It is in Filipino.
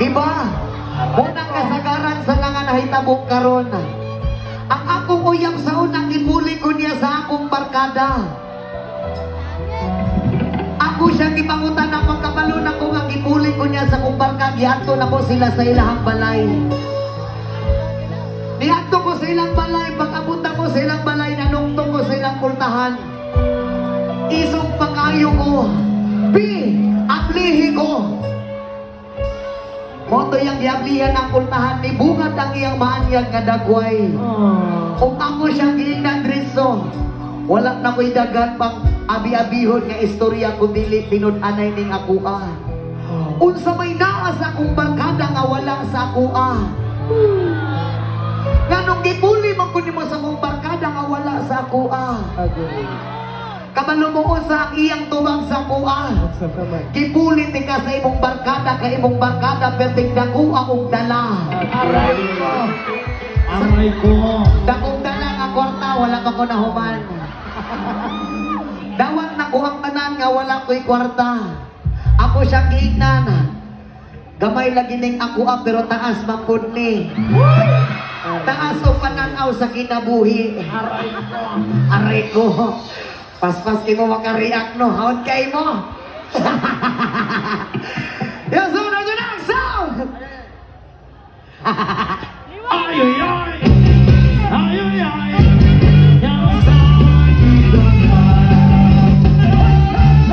Diba? Unang kasagaran sa langan nahitabok karon. Ang akong uyab sa unang gibuli ko niya sa akong barkada. Ako siya gipangutan ng pagkabalo na ko nga gibuli ko niya sa akong barkada. Giadto na ko sila sa ilahang balay. Diadto ko sa ilang balay, pag-abutan ko sa ilang balay, nanungtong ko sa ilang pultahan. Isog pagkayo ko. Ablihi ko. Moto yung giablihan ng pultahan ni bungad ang iyang maanyag nga dagway. Kung ako siyang ginagriso, wala na ko'y dagan pang abi-abihon nga istorya kung dili pinunanay ning akua. Unsa may naa sa akong barkada nga wala sa akua. Nganong gipuli man kun nimo sa akong barkada nga wala sa akua. Kabalo mo sa iyang tubang sa akua. Gipulit ka sa imong barkada ka imong barkada perting dako akong dala. Aray ko. Dakong dala nga kwarta wala pa ko nahuman. Dawat na ko ang tanan nga wala ko'y kwarta. Ako siyang giignan. Gamay lagi ning akua pero taas mapud ni. Taas o pananaw sa kinabuhi. Aray ko. Pas-pas kayo mo makareact, no? Haon kayo mo? Yung sound, yun ang sound!